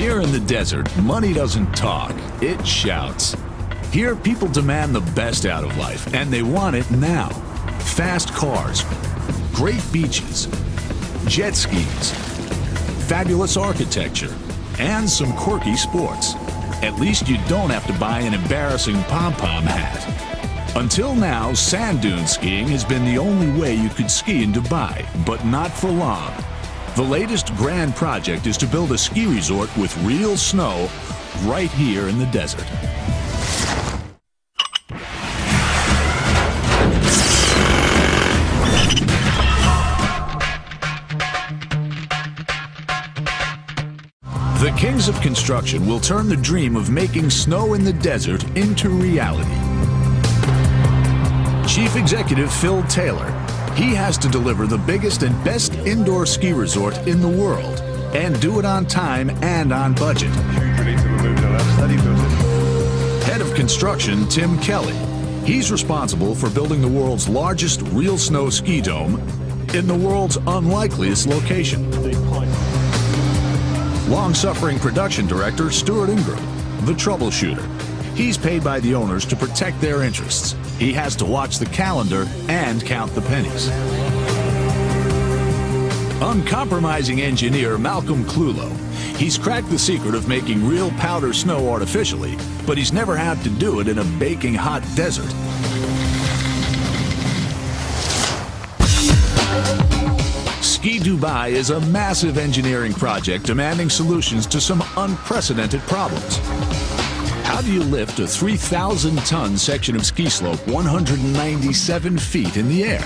Here in the desert, money doesn't talk, it shouts. Here, people demand the best out of life, and they want it now. Fast cars, great beaches, jet skis, fabulous architecture, and some quirky sports. At least you don't have to buy an embarrassing pom-pom hat. Until now, sand dune skiing has been the only way you could ski in Dubai, but not for long. The latest grand project is to build a ski resort with real snow right here in the desert. The kings of construction will turn the dream of making snow in the desert into reality. Chief Executive Phil Taylor, he has to deliver the biggest and best indoor ski resort in the world and do it on time and on budget. Head of construction Tim Kelly, he's responsible for building the world's largest real snow ski dome in the world's unlikeliest location. Long-suffering production director Stuart Ingram, the troubleshooter. He's paid by the owners to protect their interests. He has to watch the calendar and count the pennies. Uncompromising engineer Malcolm Clulo. He's cracked the secret of making real powder snow artificially, but he's never had to do it in a baking hot desert. Ski Dubai is a massive engineering project demanding solutions to some unprecedented problems. How do you lift a 3,000-ton section of ski slope 197 feet in the air?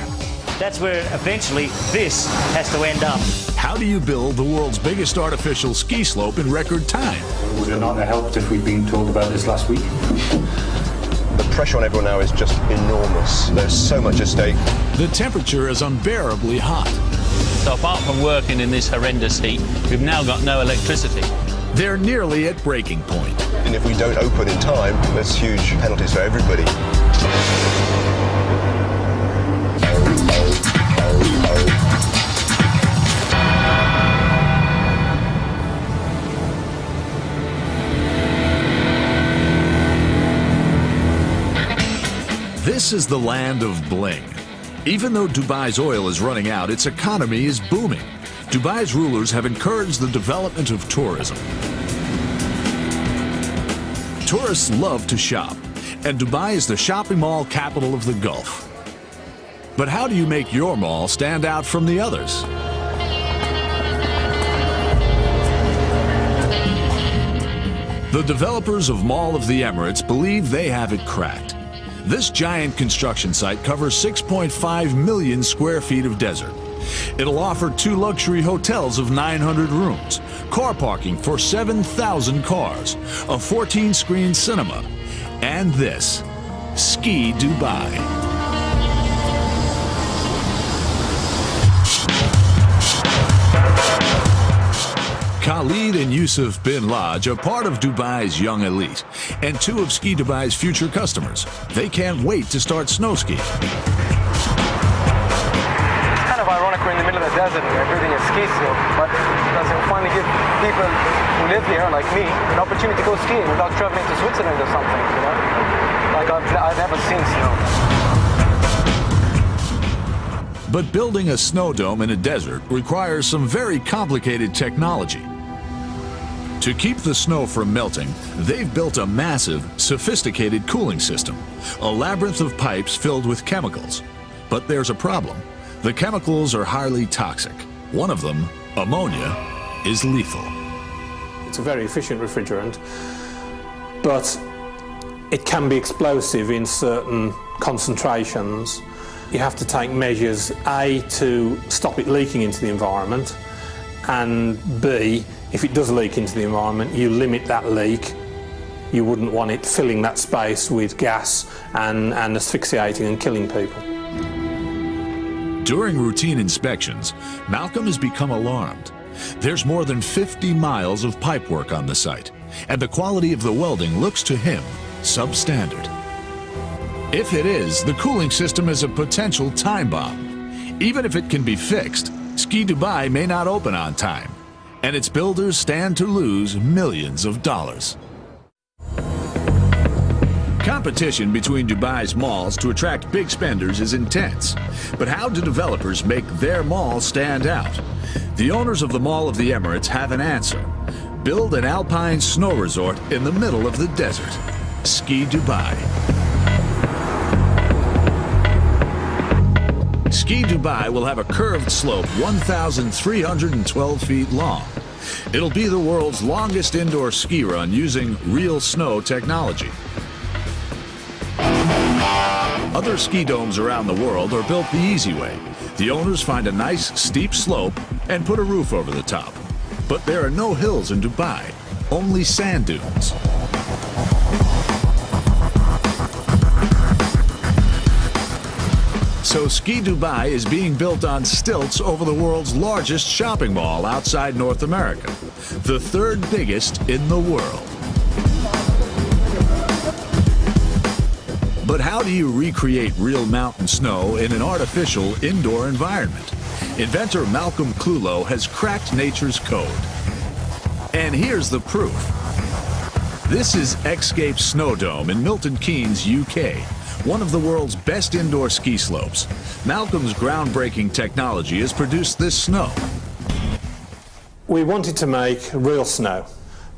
That's where eventually this has to end up. How do you build the world's biggest artificial ski slope in record time? Would it not have helped if we'd been told about this last week? The pressure on everyone now is just enormous. There's so much at stake. The temperature is unbearably hot. So apart from working in this horrendous heat, we've now got no electricity. They're nearly at breaking point. And if we don't open in time, there's huge penalties for everybody. This is the land of bling. Even though Dubai's oil is running out, its economy is booming. Dubai's rulers have encouraged the development of tourism. Tourists love to shop, and Dubai is the shopping mall capital of the Gulf. But how do you make your mall stand out from the others? The developers of Mall of the Emirates believe they have it cracked. This giant construction site covers 6.5 million square feet of desert. It'll offer 2 luxury hotels of 900 rooms, car parking for 7,000 cars, a 14-screen cinema, and this, Ski Dubai. Khalid and Yusuf bin Lodge are part of Dubai's young elite and 2 of Ski Dubai's future customers. They can't wait to start snow skiing. Ironic, we're in the middle of the desert and everything is ski slope, but does it finally give people who live here, like me, an opportunity to go skiing without traveling to Switzerland or something, you know? Like I've never seen snow. But building a snow dome in a desert requires some very complicated technology. To keep the snow from melting, they've built a massive, sophisticated cooling system, a labyrinth of pipes filled with chemicals. But there's a problem. The chemicals are highly toxic. One of them, ammonia, is lethal. It's a very efficient refrigerant, but it can be explosive in certain concentrations. You have to take measures, A, to stop it leaking into the environment, and B, if it does leak into the environment, you limit that leak. You wouldn't want it filling that space with gas and asphyxiating and killing people. During routine inspections, Malcolm has become alarmed. There's more than 50 miles of pipework on the site, and the quality of the welding looks to him substandard. If it is, the cooling system is a potential time bomb. Even if it can be fixed, Ski Dubai may not open on time. and its builders stand to lose millions of dollars. Competition between Dubai's malls to attract big spenders is intense. But how do developers make their mall stand out? The owners of the Mall of the Emirates have an answer. Build an alpine snow resort in the middle of the desert. Ski Dubai. Ski Dubai will have a curved slope 1,312 feet long. It'll be the world's longest indoor ski run using real snow technology. Other ski domes around the world are built the easy way. The owners find a nice steep slope and put a roof over the top. But there are no hills in Dubai, only sand dunes. So Ski Dubai is being built on stilts over the world's largest shopping mall outside North America, the third biggest in the world. But how do you recreate real mountain snow in an artificial indoor environment? Inventor Malcolm Clulow has cracked nature's code. And here's the proof. This is Xscape Snow Dome in Milton Keynes, UK, one of the world's best indoor ski slopes. Malcolm's groundbreaking technology has produced this snow. We wanted to make real snow,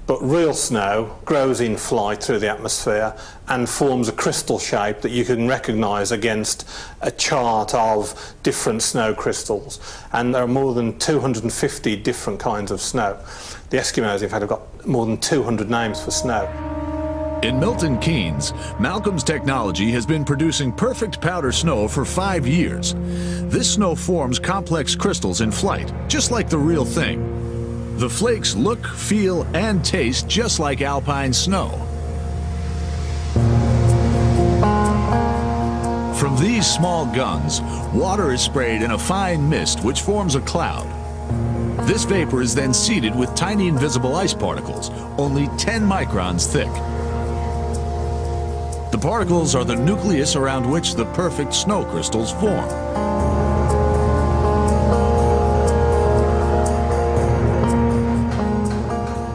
but real snow grows in flight through the atmosphere and forms a crystal shape that you can recognise against a chart of different snow crystals. And there are more than 250 different kinds of snow. The Eskimos, in fact, have got more than 200 names for snow. In Milton Keynes, Malcolm's technology has been producing perfect powder snow for 5 years. This snow forms complex crystals in flight, just like the real thing. The flakes look, feel, and taste just like alpine snow. From these small guns, water is sprayed in a fine mist which forms a cloud. This vapor is then seeded with tiny invisible ice particles, only 10 microns thick. The particles are the nucleus around which the perfect snow crystals form.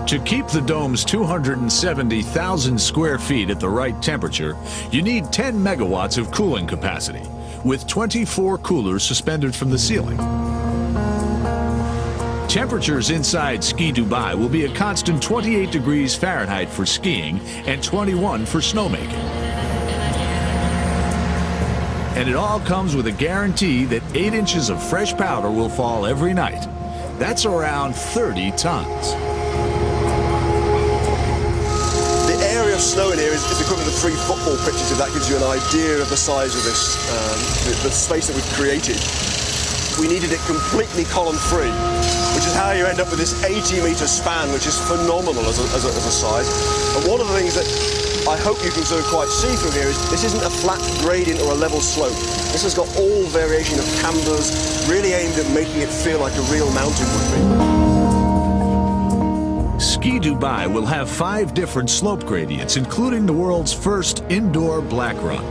To keep the dome's 270,000 square feet at the right temperature, you need 10 megawatts of cooling capacity, with 24 coolers suspended from the ceiling. Temperatures inside Ski Dubai will be a constant 28 degrees Fahrenheit for skiing and 21 for snowmaking. And it all comes with a guarantee that 8 inches of fresh powder will fall every night. That's around 30 tons. The area of snow in here is equivalent to 3 football pitches, if that gives you an idea of the size of this, the space that we've created. We needed it completely column-free, which is how you end up with this 80-metre span, which is phenomenal as a size. And one of the things that I hope you can sort of quite see through here is this isn't a flat gradient or a level slope. This has got all variation of cambers, really aimed at making it feel like a real mountain would be. Ski Dubai will have 5 different slope gradients, including the world's first indoor black run.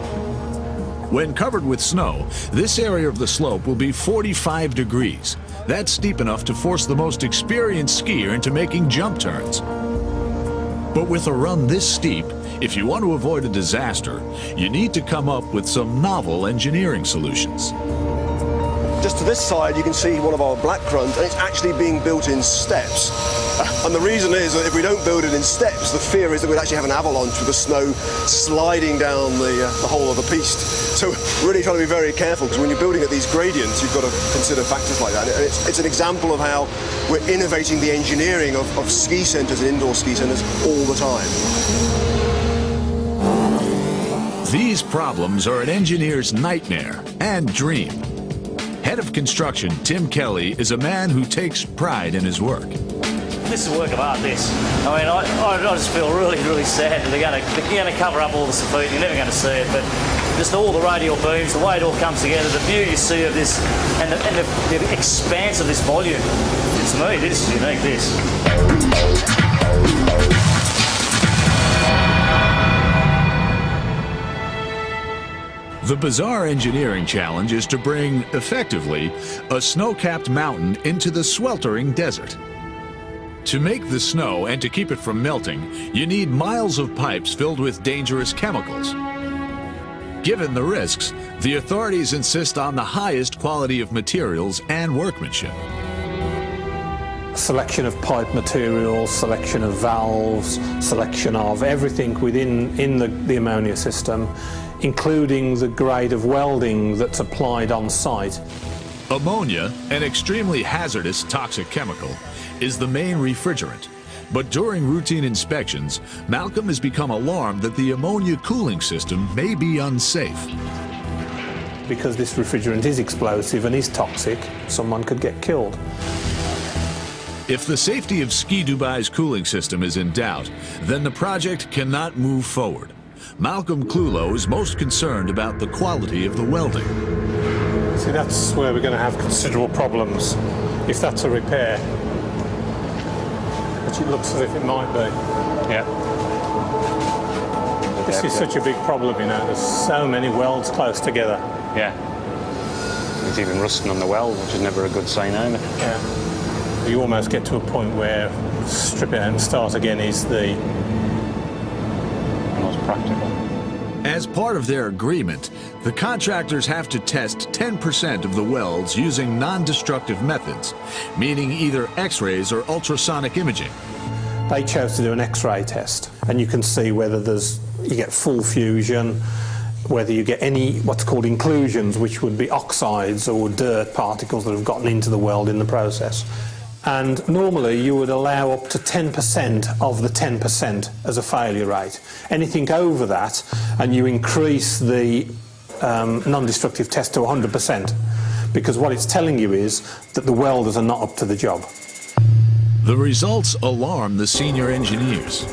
When covered with snow, this area of the slope will be 45 degrees. That's steep enough to force the most experienced skier into making jump turns. But with a run this steep, if you want to avoid a disaster, you need to come up with some novel engineering solutions. Just to this side, you can see one of our black runs, and it's actually being built in steps. And the reason is that if we don't build it in steps, the fear is that we'd actually have an avalanche with the snow sliding down the whole of the piste. So really trying to be very careful, because when you're building at these gradients, you've got to consider factors like that. And it's an example of how we're innovating the engineering of ski centres and indoor ski centres all the time. These problems are an engineer's nightmare and dream. Head of construction Tim Kelly is a man who takes pride in his work. This is a work of art, this. I mean, I just feel really, really sad that they're going to cover up all the graffiti. You're never going to see it, but just all the radial beams, the way it all comes together, the view you see of this, and the expanse of this volume. It's me, this is unique, this. The bizarre engineering challenge is to bring, effectively, a snow-capped mountain into the sweltering desert. To make the snow and to keep it from melting, you need miles of pipes filled with dangerous chemicals. Given the risks, the authorities insist on the highest quality of materials and workmanship. Selection of pipe materials, selection of valves, selection of everything within the ammonia system, including the grade of welding that's applied on site. Ammonia, an extremely hazardous toxic chemical, is the main refrigerant. But during routine inspections, Malcolm has become alarmed that the ammonia cooling system may be unsafe. Because this refrigerant is explosive and is toxic, someone could get killed. If the safety of Ski Dubai's cooling system is in doubt, then the project cannot move forward. Malcolm Clulo is most concerned about the quality of the welding. See, that's where we're going to have considerable problems if that's a repair. Which it looks as if it might be. Yeah. This is such a big problem, you know. There's so many welds close together. Yeah. It's even rusting on the weld, which is never a good sign either. Yeah. You almost get to a point where strip it out and start again is the most practical. As part of their agreement, the contractors have to test 10% of the welds using non-destructive methods, meaning either X-rays or ultrasonic imaging. They chose to do an X-ray test, and you can see whether you get full fusion, whether you get any what's called inclusions, which would be oxides or dirt particles that have gotten into the weld in the process. And normally you would allow up to 10% of the 10% as a failure rate. Anything over that, and you increase the non-destructive test to 100%, because what it's telling you is that the welders are not up to the job. The results alarm the senior engineers.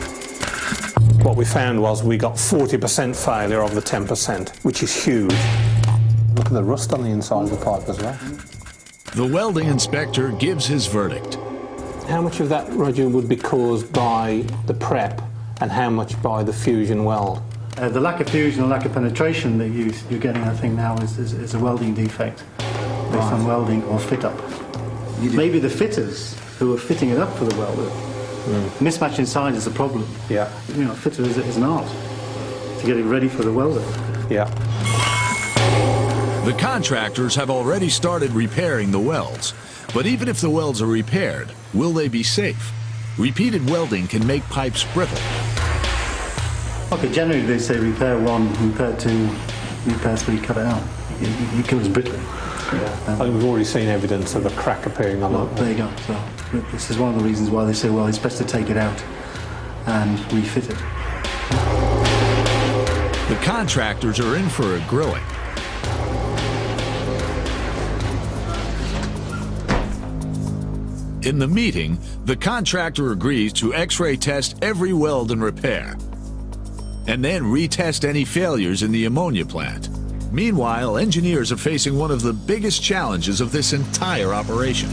What we found was we got 40% failure of the 10%, which is huge. Look at the rust on the inside of the pipe as well. The welding inspector gives his verdict. How much of that, Roger, would be caused by the prep and how much by the fusion weld? The lack of fusion or lack of penetration that you're getting, I think, now is a welding defect based on welding or fit-up. Maybe the fitters who are fitting it up for the welder. Mismatch inside is a problem. Yeah. You know, fitter is an art to get it ready for the welder. Yeah. The contractors have already started repairing the welds. But even if the welds are repaired, will they be safe? Repeated welding can make pipes brittle. Okay, generally they say repair 1, repair 2, repair 3, cut it out. It goes brittle. Yeah. I think we've already seen evidence of a crack appearing on it. There you go. So this is one of the reasons why they say, well, it's best to take it out and refit it. The contractors are in for a grilling. In the meeting, the contractor agrees to X-ray test every weld and repair, and then retest any failures in the ammonia plant. Meanwhile, engineers are facing one of the biggest challenges of this entire operation.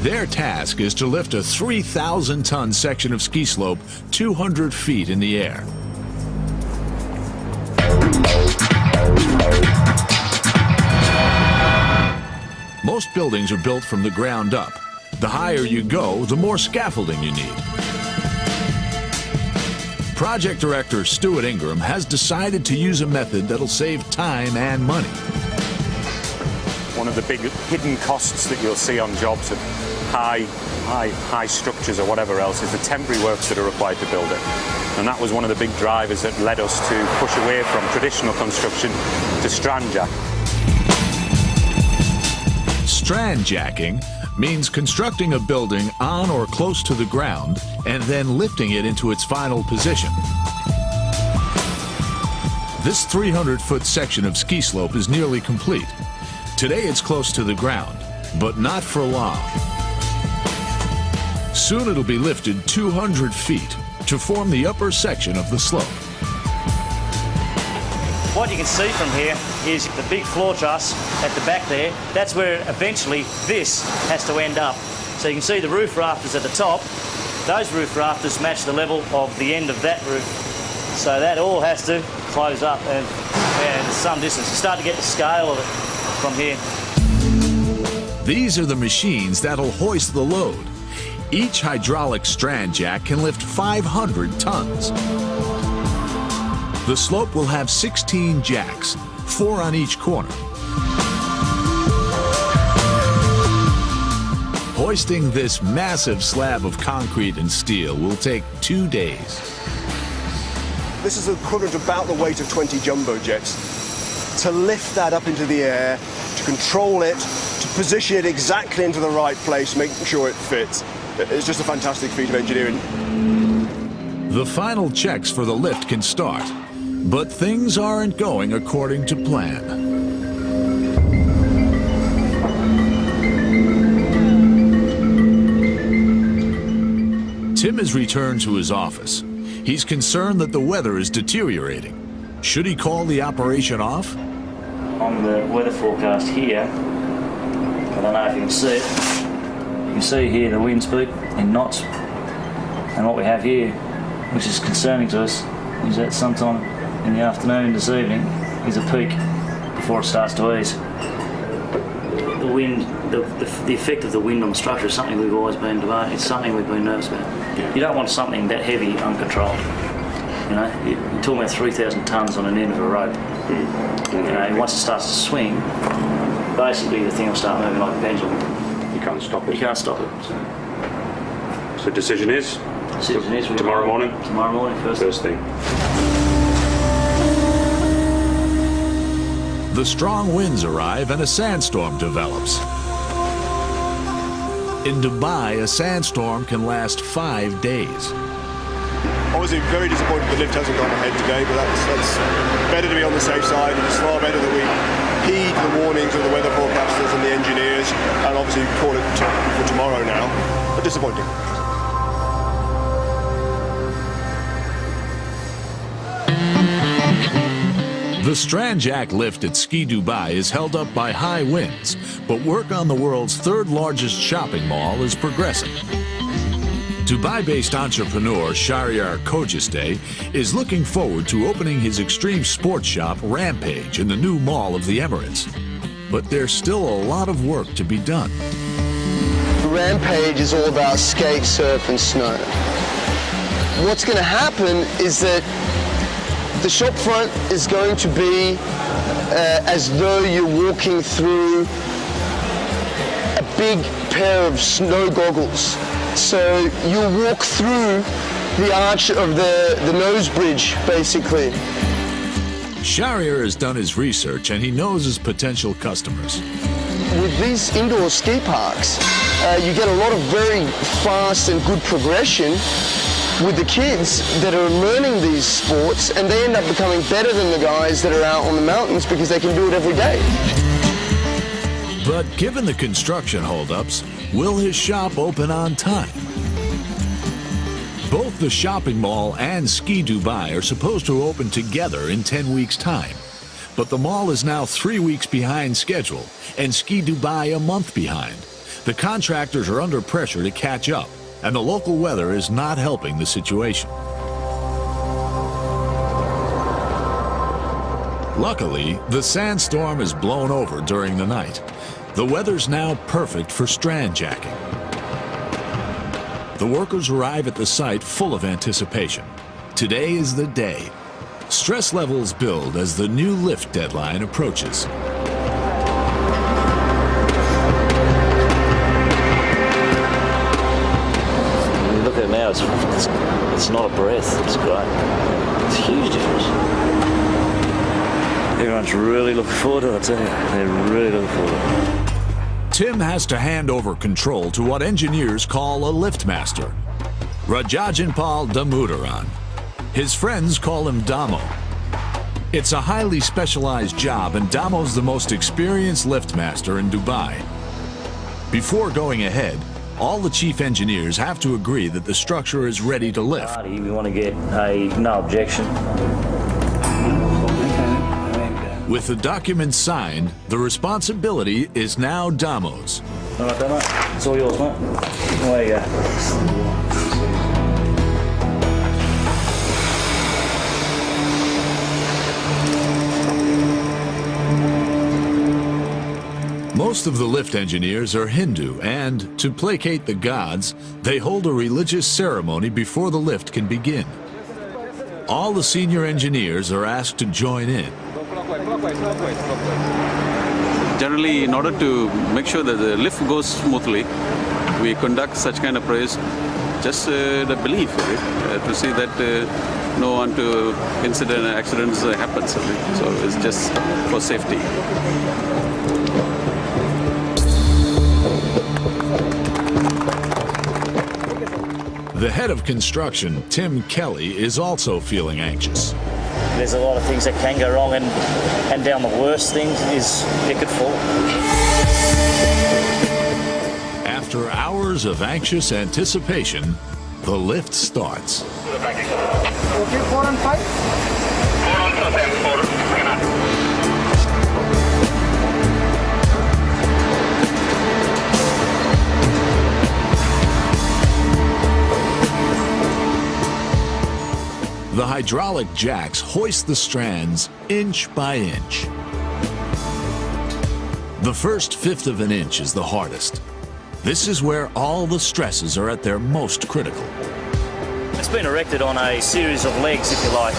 Their task is to lift a 3,000-ton section of ski slope 200 feet in the air. Most buildings are built from the ground up. The higher you go, the more scaffolding you need. Project Director Stuart Ingram has decided to use a method that'll save time and money. One of the big hidden costs that you'll see on jobs of high structures or whatever else is the temporary works that are required to build it. And that was one of the big drivers that led us to push away from traditional construction to strand jack. Strand jacking means constructing a building on or close to the ground and then lifting it into its final position. This 300-foot section of ski slope is nearly complete. Today it's close to the ground, but not for long. Soon it'll be lifted 200 feet to form the upper section of the slope. What you can see from here is the big floor truss at the back there. That's where eventually this has to end up. So you can see the roof rafters at the top. Those roof rafters match the level of the end of that roof. So that all has to close up and some distance. You start to get the scale of it. from here. These are the machines that'll hoist the load. Each hydraulic strand jack can lift 500 tons. The slope will have 16 jacks, 4 on each corner. Hoisting this massive slab of concrete and steel will take 2 days. This is equivalent to about the weight of 20 jumbo jets. To lift that up into the air, to control it, to position it exactly into the right place, making sure it fits. It's just a fantastic feat of engineering. The final checks for the lift can start, but things aren't going according to plan. Tim has returned to his office. He's concerned that the weather is deteriorating. Should he call the operation off? On the weather forecast here, I don't know if you can see it. You can see here the wind speed in knots. And what we have here, which is concerning to us, is that sometime in the afternoon this evening is a peak before it starts to ease. The wind, the effect of the wind on the structure is something we've always been debating. It's something we've been nervous about. Yeah. You don't want something that heavy uncontrolled. You know, you're talking about 3,000 tonnes on an end of a rope. You know, once it starts to swing, basically the thing will start moving like a pendulum. You can't stop it. You can't stop it. So decision is? Decision is tomorrow morning? Tomorrow morning, first thing. The strong winds arrive and a sandstorm develops. In Dubai, a sandstorm can last 5 days. Obviously very disappointed the lift hasn't gone ahead today, but that's better to be on the safe side, and it's far better that we heed the warnings of the weather forecasters and the engineers, and obviously call it for tomorrow now. But disappointing. The strand jack lift at Ski Dubai is held up by high winds, but work on the world's 3rd largest shopping mall is progressing. Dubai-based entrepreneur Shahryar Khojisteh is looking forward to opening his extreme sports shop Rampage in the new mall of the Emirates. But there's still a lot of work to be done. Rampage is all about skate, surf and snow. What's going to happen is that the shop front is going to be as though you're walking through a big pair of snow goggles. So you walk through the arch of the nose bridge, basically. Shahryar has done his research and he knows his potential customers. With these indoor ski parks, you get a lot of very fast and good progression with the kids that are learning these sports, and they end up becoming better than the guys that are out on the mountains because they can do it every day. But given the construction holdups, will his shop open on time? Both the shopping mall and Ski Dubai are supposed to open together in 10 weeks' time. But the mall is now 3 weeks behind schedule, and Ski Dubai a month behind. The contractors are under pressure to catch up, and the local weather is not helping the situation. Luckily, the sandstorm is blown over during the night. The weather's now perfect for strand jacking. The workers arrive at the site full of anticipation. Today is the day. Stress levels build as the new lift deadline approaches. Look at it now, it's not a breath, it's great. It's a huge difference. Everyone's really looking forward to it, I tell you. They're really looking forward to it. Tim has to hand over control to what engineers call a lift master, Rajajanpal Damodaran. His friends call him Damo. It's a highly specialized job, and Damo's the most experienced lift master in Dubai. Before going ahead, all the chief engineers have to agree that the structure is ready to lift. We want to get a no objection. With the documents signed, the responsibility is now Damo's. All right, Damo, it's all yours, mate. Away you go. Most of the lift engineers are Hindu, and to placate the gods, they hold a religious ceremony before the lift can begin. All the senior engineers are asked to join in. Generally, in order to make sure that the lift goes smoothly, we conduct such kind of prayers, just the belief of it, to see that no accidents happen. So it's just for safety. The head of construction, Tim Kelly, is also feeling anxious. There's a lot of things that can go wrong, and down the worst thing is it could fall. After hours of anxious anticipation, the lift starts. Okay, 4 and 5? 4 on 4. The hydraulic jacks hoist the strands inch by inch. The first fifth of an inch is the hardest. This is where all the stresses are at their most critical. It's been erected on a series of legs, if you like,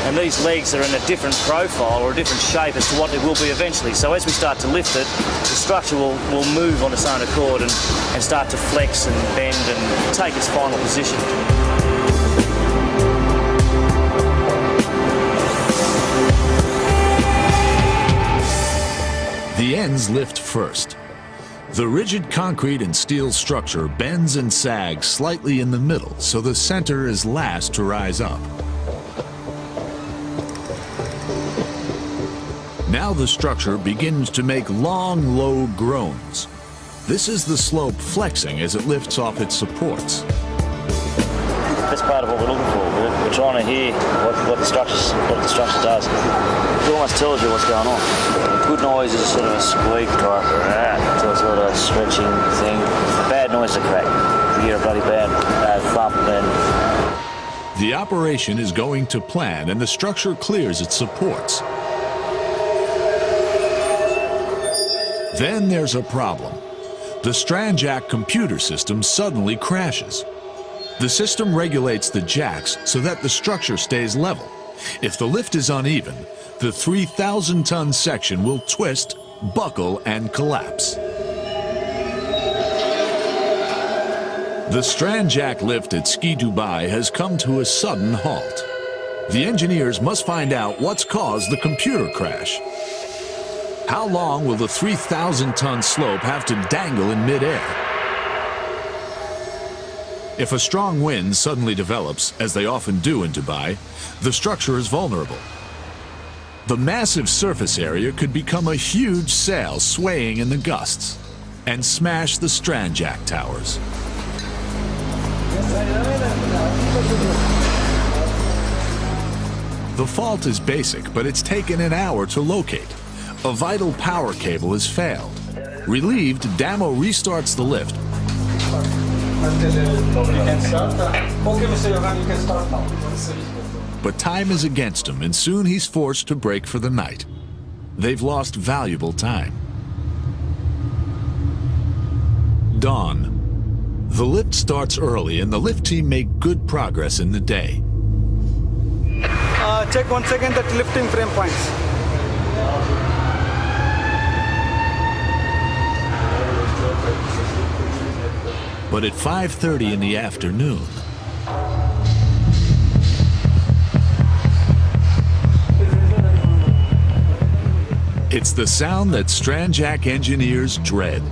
and these legs are in a different profile or a different shape as to what it will be eventually. So as we start to lift it, the structure will move on its own accord and start to flex and bend and take its final position. The ends lift first. The rigid concrete and steel structure bends and sags slightly in the middle, so the center is last to rise up. Now the structure begins to make long, low groans. This is the slope flexing as it lifts off its supports. That's part of what we're looking for. We're trying to hear what the structure does. It almost tells you what's going on. Good noise is a sort of a squeak type, so it's a little stretching thing. Bad noise is a crack. You hear a bloody bad thump, then. The operation is going to plan, and the structure clears its supports. Then there's a problem. The strand jack computer system suddenly crashes. The system regulates the jacks so that the structure stays level. If the lift is uneven, the 3,000-ton section will twist, buckle, and collapse. The strand jack lift at Ski Dubai has come to a sudden halt. The engineers must find out what's caused the computer crash. How long will the 3,000-ton slope have to dangle in midair? If a strong wind suddenly develops, as they often do in Dubai, the structure is vulnerable. The massive surface area could become a huge sail swaying in the gusts and smash the strand jack towers. The fault is basic, but it's taken an hour to locate. A vital power cable has failed. Relieved, Damo restarts the lift. But time is against him, and soon he's forced to break for the night. They've lost valuable time. Dawn. The lift starts early, and the lift team make good progress in the day. Check 1 second that lifting frame points. But at 5:30 in the afternoon, it's the sound that strand jack engineers dread.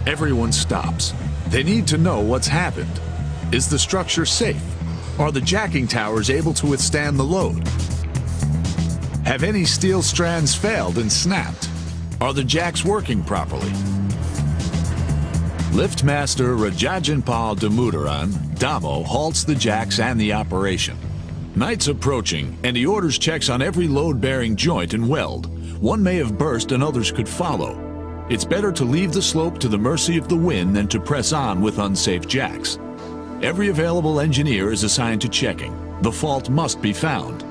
Everyone stops. They need to know what's happened. Is the structure safe? Are the jacking towers able to withstand the load? Have any steel strands failed and snapped? Are the jacks working properly? Liftmaster Rajajanpal Damodaran, Damo, halts the jacks and the operation. Night's approaching, and he orders checks on every load-bearing joint and weld. One may have burst and others could follow. It's better to leave the slope to the mercy of the wind than to press on with unsafe jacks. Every available engineer is assigned to checking. The fault must be found.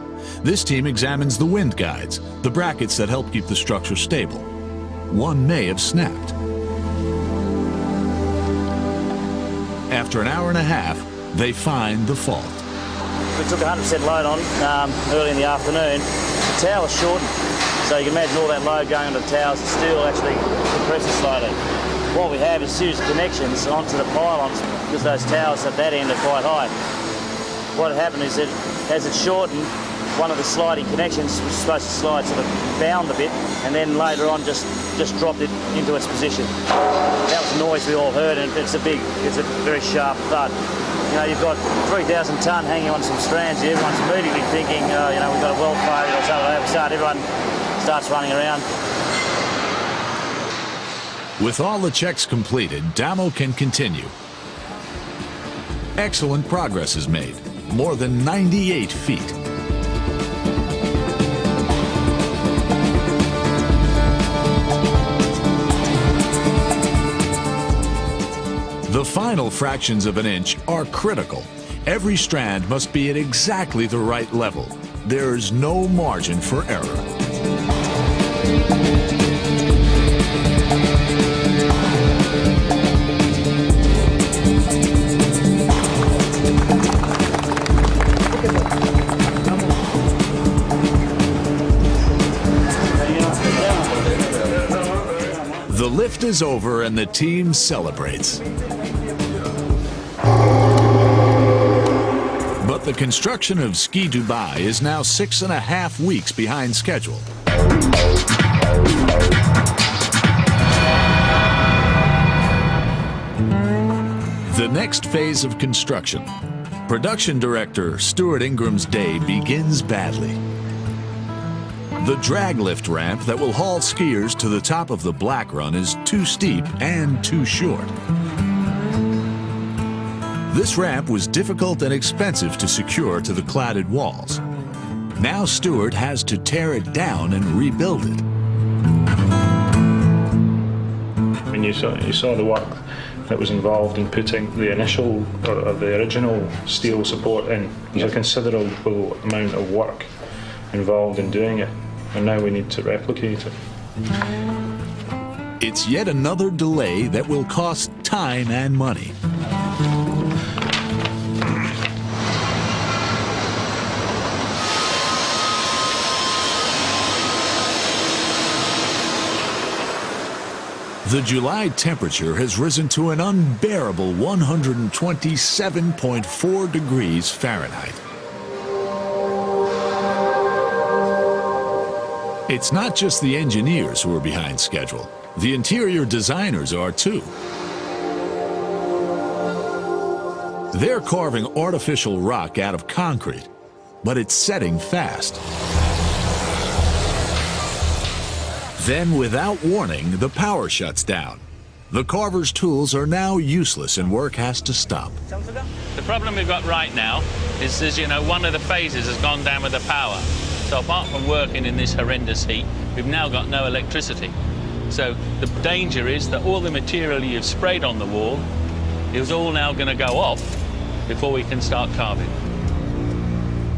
This team examines the wind guides, the brackets that help keep the structure stable. one may have snapped. After an hour and a half, they find the fault. We took 100% load on early in the afternoon. The tower's shortened, so you can imagine all that load going onto the towers. The steel actually compresses slowly. What we have is series of connections onto the pylons because those towers at that end are quite high. What happened is that as it shortened, one of the sliding connections was supposed to slide sort of bound a bit, and then later on just dropped it into its position. That was the noise we all heard, and it's a very sharp thud. You know, you've got 3,000 tonne hanging on some strands here. Everyone's immediately thinking, you know, we've got a weld failure or something like that. Everyone starts running around. With all the checks completed, Damo can continue. Excellent progress is made, more than 98 feet. The final fractions of an inch are critical. Every strand must be at exactly the right level. There's no margin for error. The lift is over and the team celebrates. But the construction of Ski Dubai is now 6.5 weeks behind schedule. The next phase of construction. Production director Stuart Ingram's day begins badly. The drag lift ramp that will haul skiers to the top of the Black Run is too steep and too short. This ramp was difficult and expensive to secure to the cladded walls. Now Stuart has to tear it down and rebuild it. I mean, you saw the work that was involved in putting the initial or the original steel support in. There's a considerable amount of work involved in doing it, and now we need to replicate it. It's yet another delay that will cost time and money. The July temperature has risen to an unbearable 127.4 degrees Fahrenheit. It's not just the engineers who are behind schedule. The interior designers are too. They're carving artificial rock out of concrete, but it's setting fast. Then, without warning, the power shuts down. The carver's tools are now useless and work has to stop. The problem we've got right now is you know, one of the phases has gone down with the power. So apart from working in this horrendous heat, we've now got no electricity. So the danger is that all the material you've sprayed on the wall is all now going to go off before we can start carving.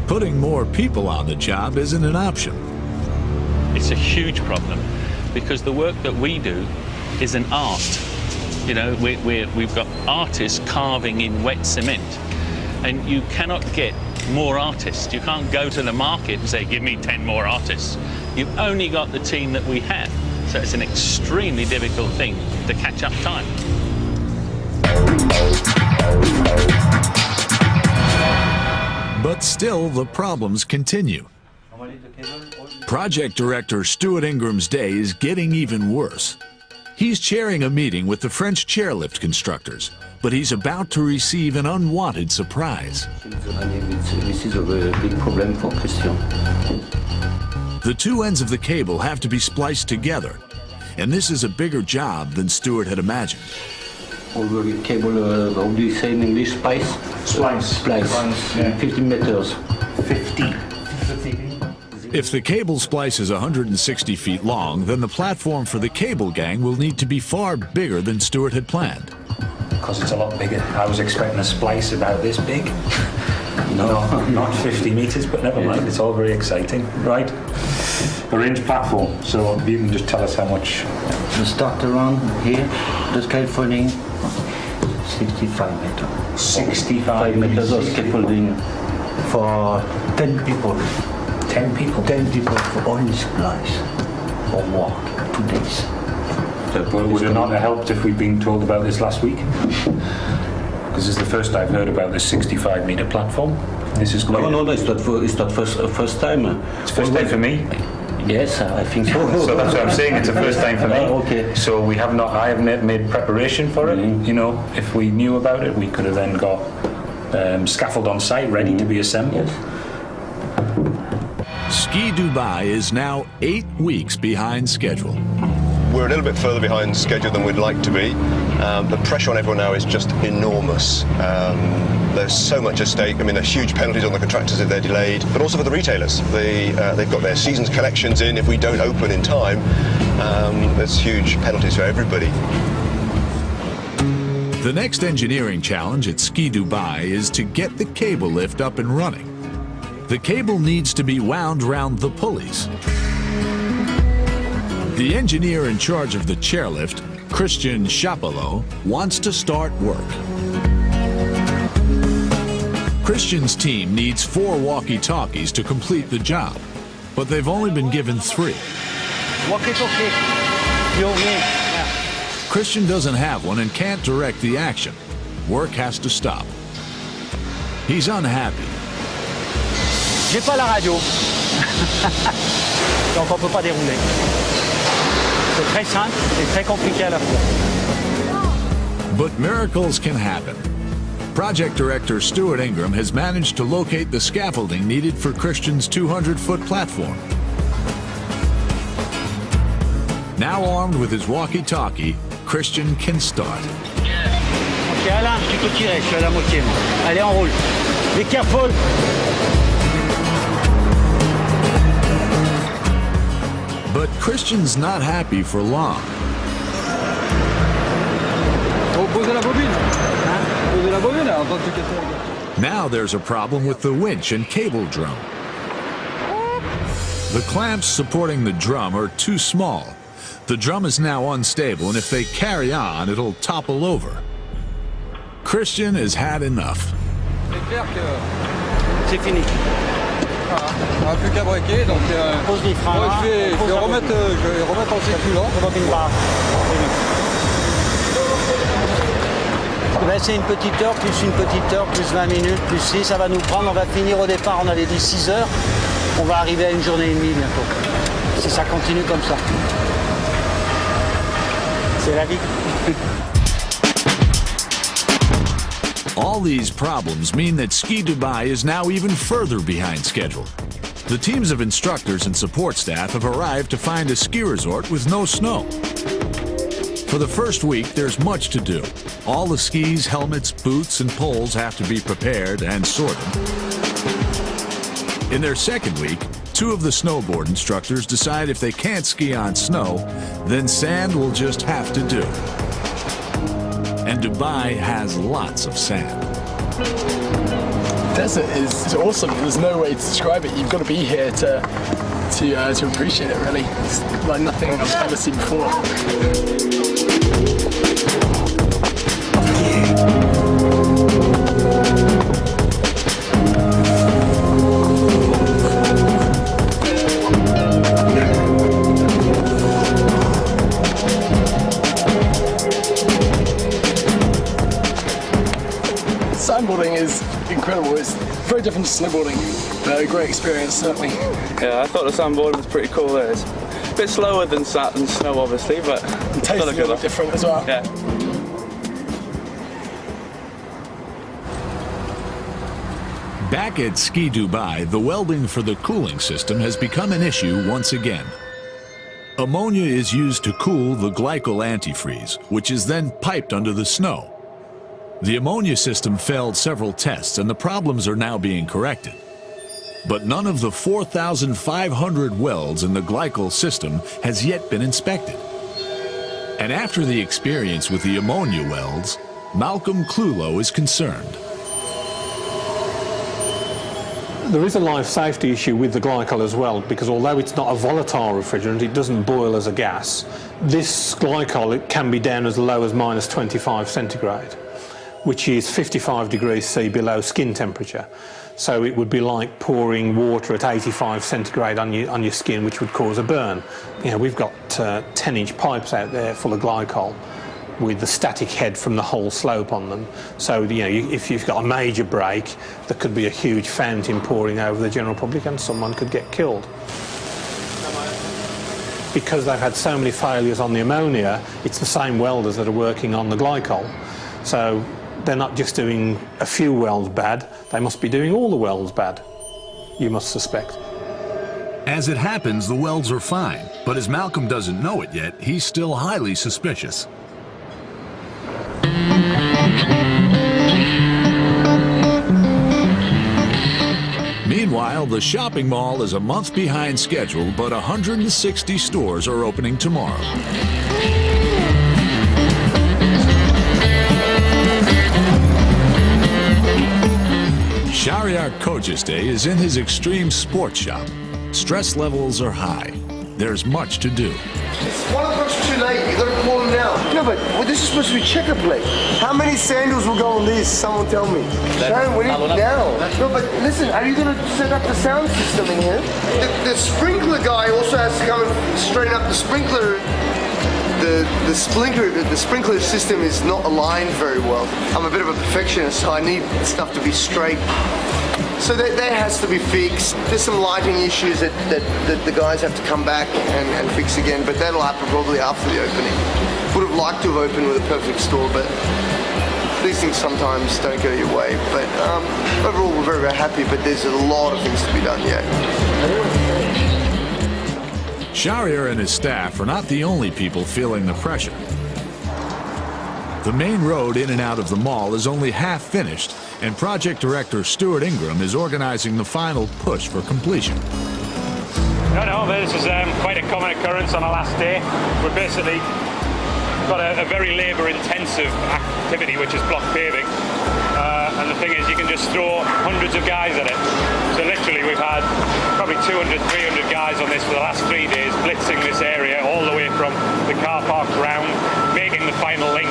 Putting more people on the job isn't an option. It's a huge problem because the work that we do is an art. You know, we've got artists carving in wet cement, and you cannot get more artists. You can't go to the market and say, give me 10 more artists. You've only got the team that we have. So it's an extremely difficult thing to catch up time. But still, the problems continue. Project director Stuart Ingram's day is getting even worse. He's chairing a meeting with the French chairlift constructors, but he's about to receive an unwanted surprise. This is a big problem for Christian. The two ends of the cable have to be spliced together, and this is a bigger job than Stuart had imagined. All the cable, how do you say in English? Splice? Splice. Splice. Yeah. 15 meters. 50. If the cable splice is 160 feet long, then the platform for the cable gang will need to be far bigger than Stuart had planned. Because it's a lot bigger. I was expecting a splice about this big. No, not 50 metres, but never mind, it's all very exciting. Right, arrange platform, so if you can just tell us how much. The start around here, the scaffolding, 65 meters. 65 meters of scaffolding for 10 people. 10 people? 10 people for all this place, for work, 2 days. Would it not have helped if we'd been told about this last week? Because this is the first I've heard about this 65-metre platform. This is quite... No, it's not first time. It's first time for me? Yes, I think so. So that's what I'm saying, it's the first time for me. Okay. So I haven't made preparation for it. You know, if we knew about it, we could have then got scaffold on site ready to be assembled. Yes. Ski Dubai is now 8 weeks behind schedule. We're a little bit further behind schedule than we'd like to be. The pressure on everyone now is just enormous. There's so much at stake. I mean, there are huge penalties on the contractors if they're delayed, but also for the retailers. They've got their season's collections in. If we don't open in time, there's huge penalties for everybody. The next engineering challenge at Ski Dubai is to get the cable lift up and running. The cable needs to be wound round the pulleys. The engineer in charge of the chairlift, Christian Chapelot, wants to start work. Christian's team needs 4 walkie-talkies to complete the job, but they've only been given 3. Walkie-talkie. Christian doesn't have one and can't direct the action. Work has to stop. He's unhappy. J'ai pas la radio. Donc on peut pas dérouler. C'est très simple et très compliqué à la fois. But miracles can happen. Project director Stuart Ingram has managed to locate the scaffolding needed for Christian's 200-foot platform. Now armed with his walkie-talkie, Christian can start. Ok, Alain, tu peux tirer, je suis à la moitié. Allez, on roule. Be careful. But Christian's not happy for long. Now there's a problem with the winch and cable drum. The clamps supporting the drum are too small. The drum is now unstable, and if they carry on, it'll topple over. Christian has had enough. C'est fini. On n'a plus qu'à braquer, donc pose les freins. Je vais remettre en sécu là. Ben, c'est une petite heure, plus 20 minutes, plus 6, ça va nous prendre, on va finir au départ, on avait dit 6 heures, on va arriver à 1 journée et demie bientôt. Si ça continue comme ça. C'est la vie. All these problems mean that Ski Dubai is now even further behind schedule. The teams of instructors and support staff have arrived to find a ski resort with no snow. For the first week, there's much to do. All the skis, helmets, boots, and poles have to be prepared and sorted. In their second week, 2 of the snowboard instructors decide if they can't ski on snow, then sand will just have to do. And Dubai has lots of sand. Desert is awesome. There's no way to describe it. You've got to be here to appreciate it, really. It's like nothing I've ever seen before. Sandboarding is incredible. It's very different to snowboarding, but a great experience, certainly. Yeah, I thought the sandboarding was pretty cool there. It's a bit slower than snow, obviously, but it tastes a little different as well. Yeah. Back at Ski Dubai, the welding for the cooling system has become an issue once again. Ammonia is used to cool the glycol antifreeze, which is then piped under the snow. The ammonia system failed several tests, and the problems are now being corrected. But none of the 4,500 welds in the glycol system has yet been inspected. And after the experience with the ammonia welds, Malcolm Clulow is concerned. There is a life safety issue with the glycol as well, because although it's not a volatile refrigerant, it doesn't boil as a gas. This glycol, it can be down as low as -25 centigrade, which is 55 degrees C below skin temperature. So it would be like pouring water at 85 centigrade on your skin, which would cause a burn. You know, we've got 10-inch pipes out there full of glycol with the static head from the whole slope on them. So, you know, if you've got a major break, there could be a huge fountain pouring over the general public and someone could get killed. Because they've had so many failures on the ammonia, it's the same welders that are working on the glycol. So they're not just doing a few welds bad, they must be doing all the welds bad, you must suspect. As it happens, the welds are fine, but as Malcolm doesn't know it yet, he's still highly suspicious. Meanwhile, the shopping mall is a month behind schedule, but 160 stores are opening tomorrow. Shahryar Kojiste is in his extreme sports shop. Stress levels are high. There's much to do. 1 o'clock's too late. You got to call him now. No, but this is supposed to be checker plate. How many sandals will go on this? Someone tell me. Sharon, we need now. No, but listen, are you going to set up the sound system in here? The sprinkler guy also has to come and straighten up the sprinkler. The sprinkler system is not aligned very well. I'm a bit of a perfectionist, so I need stuff to be straight. So that has to be fixed. There's some lighting issues that the guys have to come back and fix again, but that'll happen probably after the opening. Would have liked to have opened with a perfect store, but these things sometimes don't go your way. But overall, we're very, very happy, but there's a lot of things to be done yet. Shahryar and his staff are not the only people feeling the pressure. The main road in and out of the mall is only half finished, and project director Stuart Ingram is organizing the final push for completion. No, this is quite a common occurrence on our last day. We've basically got a very labour-intensive activity, which is block paving. And the thing is, you can just throw hundreds of guys at it. So literally, we've had probably 200, 300 guys on this for the last 3 days, blitzing this area all the way from the car park round, making the final link.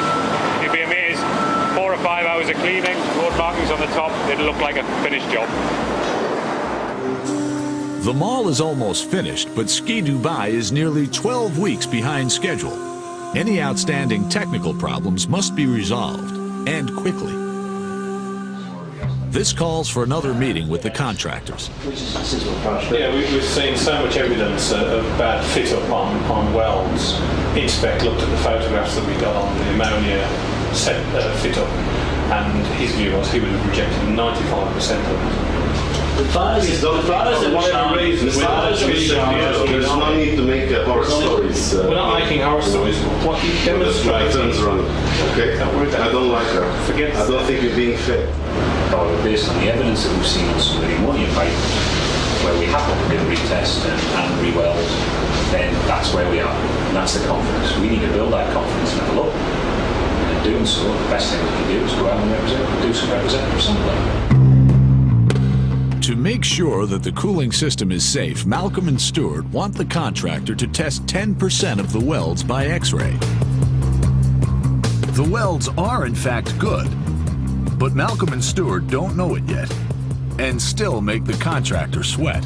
You'd be amazed. 4 or 5 hours of cleaning, road markings on the top, it'll look like a finished job. The mall is almost finished, but Ski Dubai is nearly 12 weeks behind schedule. Any outstanding technical problems must be resolved, and quickly. This calls for another meeting with the contractors. Yeah, we've seen so much evidence of bad fit-up on welds. Inspect looked at the photographs that we got on the ammonia fit-up, and his view was he would have rejected 95% of it. There's no need to make horror stories. We're not making horror stories. What you demonstrate turns around. Okay, I don't like that. Forget. I don't think you're being fair. Based on the evidence that we've seen on some of the ammonia pipe, where we have to do a retest and re-weld, then that's where we are. And that's the confidence. We need to build that confidence level up. And in doing so, the best thing we can do is go out and do some representative sampling. To make sure that the cooling system is safe, Malcolm and Stuart want the contractor to test 10% of the welds by X-ray. The welds are in fact good, but Malcolm and Stuart don't know it yet, and still make the contractor sweat.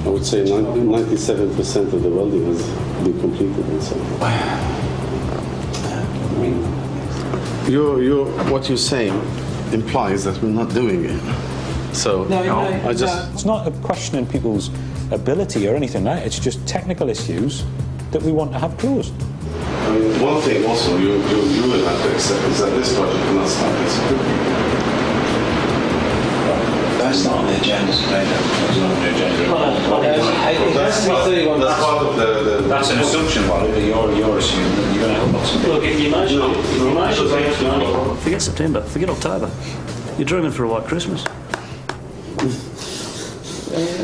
I would say 97% of the welding has been completed and so on. What you're saying implies that we're not doing it. So it's not a question in people's ability or anything like that. It's just technical issues that we want to have closed. I mean, one thing also you will have to accept is that this project will not start this week. That's not on the agenda today. That's not on the agenda. That's part of the that's an assumption, Wally, that you're assuming that you're going to help us. Look, if you imagine, forget September, forget October. You're dreaming for a white Christmas.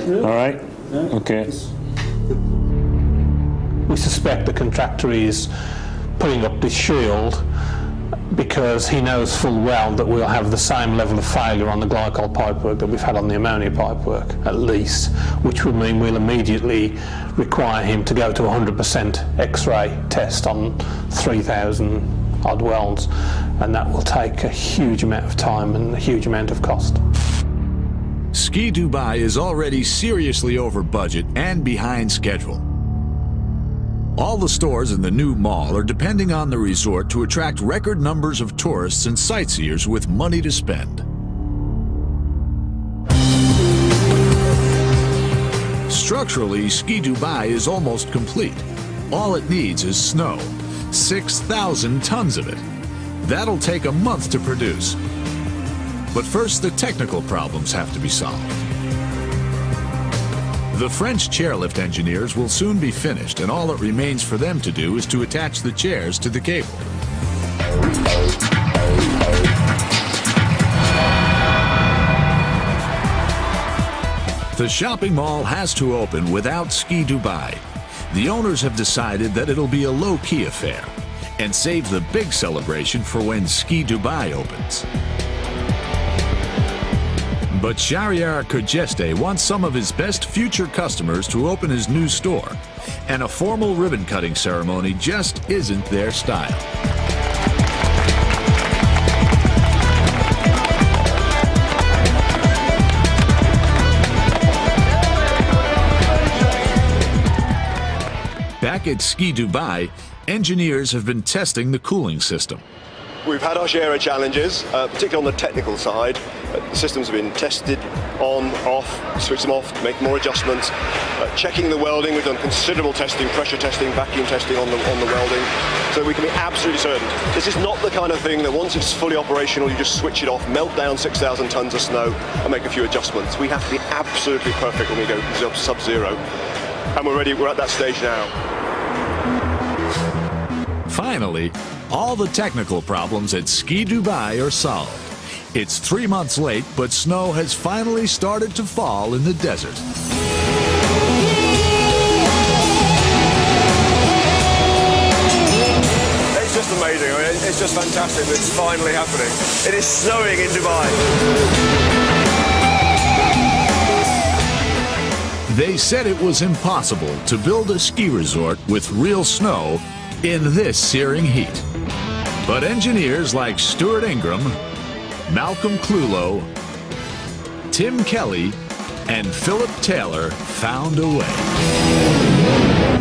All right. Okay. We suspect the contractor is putting up this shield because he knows full well that we'll have the same level of failure on the glycol pipework that we've had on the ammonia pipework, at least, which would mean we'll immediately require him to go to 100% X-ray test on 3,000 odd welds, and that will take a huge amount of time and a huge amount of cost. Ski Dubai is already seriously over budget and behind schedule. All the stores in the new mall are depending on the resort to attract record numbers of tourists and sightseers with money to spend. Structurally, Ski Dubai is almost complete. All it needs is snow, 6,000 tons of it. That'll take a month to produce. But first, the technical problems have to be solved. The French chairlift engineers will soon be finished, and all it remains for them to do is to attach the chairs to the cable. The shopping mall has to open without Ski Dubai. The owners have decided that it'll be a low-key affair and save the big celebration for when Ski Dubai opens. But Shahryar Khujeste wants some of his best future customers to open his new store, and a formal ribbon-cutting ceremony just isn't their style. Back at Ski Dubai, engineers have been testing the cooling system. We've had our share of challenges, particularly on the technical side. The systems have been tested on, off, switch them off, make more adjustments. Checking the welding, we've done considerable testing, pressure testing, vacuum testing on the welding, so we can be absolutely certain. This is not the kind of thing that once it's fully operational, you just switch it off, melt down 6,000 tons of snow and make a few adjustments. We have to be absolutely perfect when we go sub-zero, and we're ready. We're at that stage now. Finally, all the technical problems at Ski Dubai are solved. It's 3 months late, but snow has finally started to fall in the desert. It's just amazing. I mean, it's just fantastic that it's finally happening. It is snowing in Dubai. They said it was impossible to build a ski resort with real snow in this searing heat. But engineers like Stuart Ingram, Malcolm Clulow, Tim Kelly, and Philip Taylor found a way.